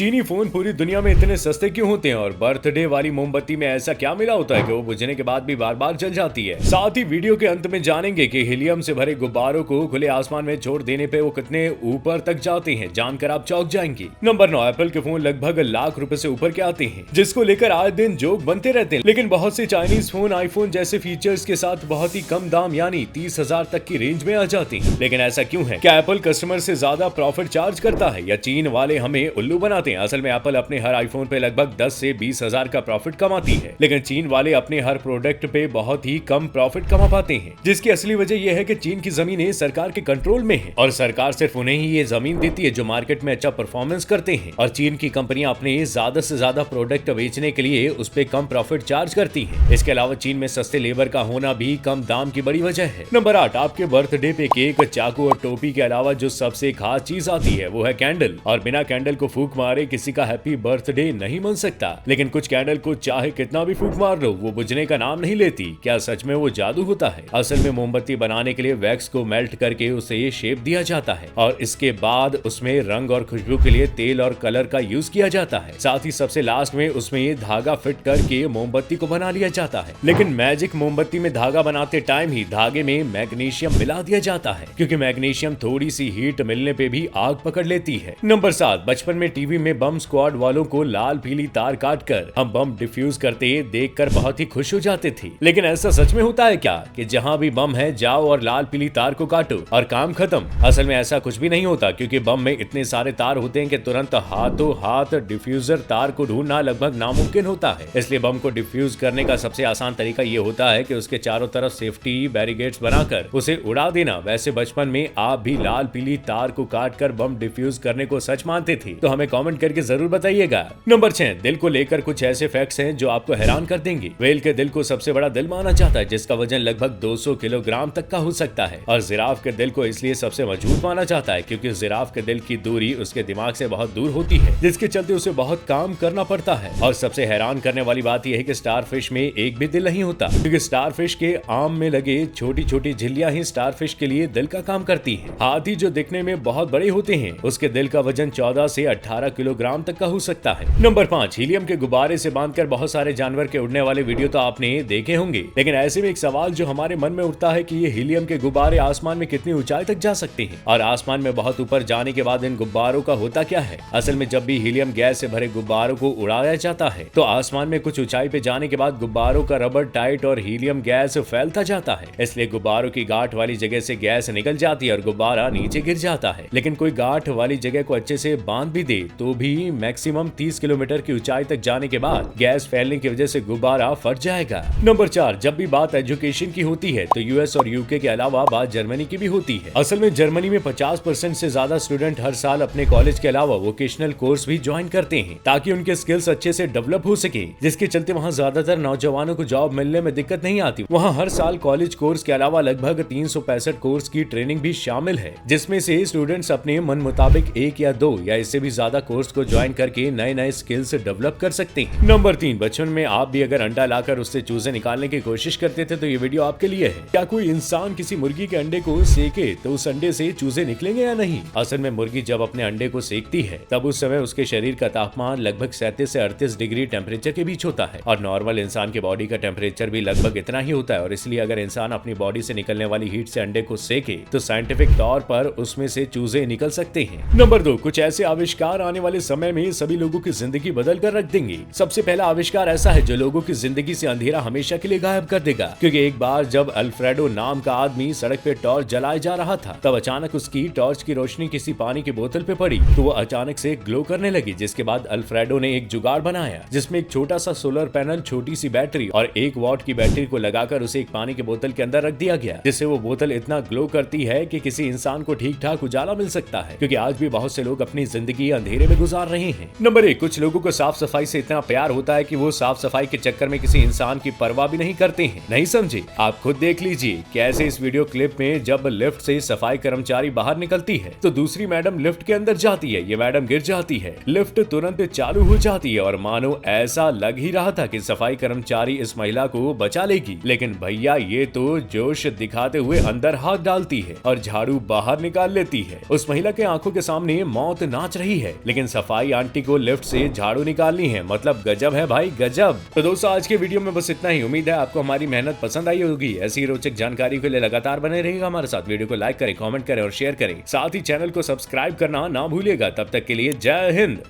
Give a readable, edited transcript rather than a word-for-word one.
चीनी फोन पूरी दुनिया में इतने सस्ते क्यों होते हैं और बर्थडे वाली मोमबत्ती में ऐसा क्या मिला होता है कि वो बुझने के बाद भी बार बार जल जाती है। साथ ही वीडियो के अंत में जानेंगे कि हीलियम से भरे गुब्बारों को खुले आसमान में छोड़ देने पे वो कितने ऊपर तक जाते हैं, जानकर आप चौंक जाएंगे। नंबर 9, एप्पल के फोन लगभग लाख रुपए से ऊपर के आते हैं, जिसको लेकर आए दिन जोक बनते रहते हैं। लेकिन बहुत से चाइनीज फोन आईफोन जैसे फीचर्स के साथ बहुत ही कम दाम यानी 30,000 तक की रेंज में आ जाते हैं। लेकिन ऐसा क्यों है? क्या एप्पल कस्टमर से ज्यादा प्रॉफिट चार्ज करता है या चीन वाले हमें उल्लू बनाते हैं? असल में एप्पल अपने हर आईफोन पे लगभग 10 से 20,000 का प्रॉफिट कमाती है, लेकिन चीन वाले अपने हर प्रोडक्ट पे बहुत ही कम प्रॉफिट कमा पाते हैं, जिसकी असली वजह यह है कि चीन की जमीनें सरकार के कंट्रोल में है और सरकार सिर्फ उन्हें ही ये जमीन देती है जो मार्केट में अच्छा परफॉर्मेंस करते हैं, और चीन की कंपनियां अपने ज्यादा से ज्यादा प्रोडक्ट बेचने के लिए उस पे कम प्रॉफिट चार्ज करती है। इसके अलावा चीन में सस्ते लेबर का होना भी कम दाम की बड़ी वजह है। नंबर 8, आपके बर्थडे पे केक, चाकू और टोपी के अलावा जो सबसे खास चीज आती है वो है कैंडल, और बिना कैंडल को फूंक मारे किसी का हैप्पी बर्थडे नहीं मन सकता। लेकिन कुछ कैंडल को चाहे कितना भी फूंक मार लो वो बुझने का नाम नहीं लेती। क्या सच में वो जादू होता है? असल में मोमबत्ती बनाने के लिए वैक्स को मेल्ट करके उसे शेप दिया जाता है और इसके बाद उसमें रंग और खुशबू के लिए तेल और कलर का यूज किया जाता है। साथ ही सबसे लास्ट में उसमें ये धागा फिट करके मोमबत्ती को बना लिया जाता है। लेकिन मैजिक मोमबत्ती में धागा बनाते टाइम ही धागे में मैग्नीशियम मिला दिया जाता है, क्योंकि मैग्नीशियम थोड़ी सी हीट मिलने पे भी आग पकड़ लेती है। नंबर 7, बचपन में टीवी में बम स्क्वाड वालों को लाल पीली तार काट कर हम बम डिफ्यूज करते देखकर बहुत ही खुश हो जाते थे। लेकिन ऐसा सच में होता है क्या कि जहां भी बम है जाओ और लाल पीली तार को काटो और काम खत्म? असल में ऐसा कुछ भी नहीं होता, क्योंकि बम में इतने सारे तार होते हैं कि तुरंत हाथों हाथ डिफ्यूजर तार को ढूंढना लगभग नामुमकिन होता है। इसलिए बम को डिफ्यूज करने का सबसे आसान तरीका ये होता है कि उसके चारों तरफ सेफ्टी बैरिकेड्स बनाकर उसे उड़ा देना। वैसे बचपन में आप भी लाल पीली तार को काट कर बम डिफ्यूज करने को सच मानते थे? तो हमें कमेंट करके जरूर बताइएगा। नंबर 6, दिल को लेकर कुछ ऐसे फैक्ट्स हैं जो आपको हैरान कर देंगे। व्हेल के दिल को सबसे बड़ा दिल माना जाता है, जिसका वजन लगभग 200 किलोग्राम तक का हो सकता है, और जिराफ के दिल को इसलिए सबसे मजबूत माना जाता है क्योंकि जिराफ के दिल की दूरी उसके दिमाग से बहुत दूर होती है, जिसके चलते उसे बहुत काम करना पड़ता है। और सबसे हैरान करने वाली बात यह है कि स्टारफिश में एक भी दिल नहीं होता, क्योंकि स्टारफिश के आम में लगे छोटी छोटी झिल्लियां ही स्टारफिश के लिए दिल का काम करती हैं। हाथी जो दिखने में बहुत बड़े होते हैं उसके दिल का वजन 14 से 18 किलोग्राम तक का हो सकता है। नंबर 5, हीलियम के गुब्बारे से बांधकर बहुत सारे जानवर के उड़ने वाले वीडियो तो आपने देखे होंगे, लेकिन ऐसे में एक सवाल जो हमारे मन में उठता है कि ये हीलियम के गुब्बारे आसमान में कितनी ऊंचाई तक जा सकते हैं, और आसमान में बहुत ऊपर जाने के बाद इन गुब्बारों का होता क्या है? असल में जब भी हीलियम गैस से भरे गुब्बारों को उड़ाया जाता है तो आसमान में कुछ ऊंचाई पे जाने के बाद गुब्बारों का रबर टाइट और हीलियम गैस फैलता जाता है, इसलिए गुब्बारों की गांठ वाली जगह से गैस निकल जाती है और गुब्बारा नीचे गिर जाता है। लेकिन कोई गांठ वाली जगह को अच्छे से बांध भी दे तो भी मैक्सिमम 30 किलोमीटर की ऊंचाई तक जाने के बाद गैस फैलने की वजह से गुब्बारा फट जाएगा। नंबर 4, जब भी बात एजुकेशन की होती है तो यूएस और यूके के अलावा बात जर्मनी की भी होती है। असल में जर्मनी में 50% से ज्यादा स्टूडेंट हर साल अपने कॉलेज के अलावा वोकेशनल कोर्स भी ज्वाइन करते हैं ताकि उनके स्किल्स अच्छे से डेवलप हो सके, जिसके चलते वहाँ ज्यादातर नौजवानों को जॉब मिलने में दिक्कत नहीं आती। वहाँ हर साल कॉलेज कोर्स के अलावा लगभग 365 कोर्स की ट्रेनिंग भी शामिल है, जिसमें से स्टूडेंट्स अपने मन मुताबिक 1 या 2 या इससे भी ज्यादा कोर्स को ज्वाइन करके नए नए स्किल्स डेवलप कर सकते हैं। नंबर 3, बचपन में आप भी अगर अंडा लाकर उससे चूजे निकालने की कोशिश करते थे तो ये वीडियो आपके लिए है। क्या कोई इंसान किसी मुर्गी के अंडे को सेके तो उस अंडे से चूजे निकलेंगे या नहीं? असल में मुर्गी जब अपने अंडे को सेकती है तब उस समय उसके शरीर का तापमान लगभग 37 से 38 डिग्री टेम्परेचर के बीच होता है, और नॉर्मल इंसान की बॉडी का टेम्परेचर भी लगभग इतना ही होता है, और इसलिए अगर इंसान अपनी बॉडी से निकलने वाली हीट से अंडे को सेके तो साइंटिफिक तौर पर उसमें से चूजे निकल सकते हैं। नंबर 2, कुछ ऐसे आविष्कार आने वाले समय में सभी लोगों की जिंदगी बदल कर रख देंगे। सबसे पहला आविष्कार ऐसा है जो लोगों की जिंदगी से अंधेरा हमेशा के लिए गायब कर देगा, क्योंकि एक बार जब अल्फ्रेडो नाम का आदमी सड़क पे टॉर्च जलाए जा रहा था तब अचानक उसकी टॉर्च की रोशनी किसी पानी की बोतल पे पड़ी तो वो अचानक से ग्लो करने लगी, जिसके बाद अल्फ्रेडो ने एक जुगाड़ बनाया जिसमें एक छोटा सा सोलर पैनल, छोटी सी बैटरी और 1 वॉट की बैटरी को लगाकर उसे एक पानी की बोतल के अंदर रख दिया गया, जिससे वो बोतल इतना ग्लो करती है कि किसी इंसान को ठीक ठाक उजाला मिल सकता है, क्योंकि आज भी बहुत से लोग अपनी जिंदगी अंधेरे में गुजार रहे हैं। नंबर 1, कुछ लोगों को साफ सफाई से इतना प्यार होता है कि वो साफ सफाई के चक्कर में किसी इंसान की परवाह भी नहीं करते हैं। नहीं समझे? आप खुद देख लीजिए कैसे इस वीडियो क्लिप में जब लिफ्ट से सफाई कर्मचारी बाहर निकलती है तो दूसरी मैडम लिफ्ट के अंदर जाती है, ये मैडम गिर जाती है, लिफ्ट तुरंत चालू हो जाती है और मानो ऐसा लग ही रहा था कि सफाई कर्मचारी इस महिला को बचा लेगी, लेकिन भैया ये तो जोश दिखाते हुए अंदर हाथ डालती है और झाड़ू बाहर निकाल लेती है। उस महिला के आंखों के सामने मौत नाच रही है, लेकिन सफाई आंटी को लिफ्ट से झाड़ू निकालनी है। मतलब गजब है भाई, गजब। तो दोस्तों आज के वीडियो में बस इतना ही। उम्मीद है आपको हमारी मेहनत पसंद आई होगी। ऐसी रोचक जानकारी के लिए लगातार बने रहेगा हमारे साथ। वीडियो को लाइक करें, कमेंट करें और शेयर करें। साथ ही चैनल को सब्सक्राइब करना ना भूलिएगा। तब तक के लिए जय हिंद।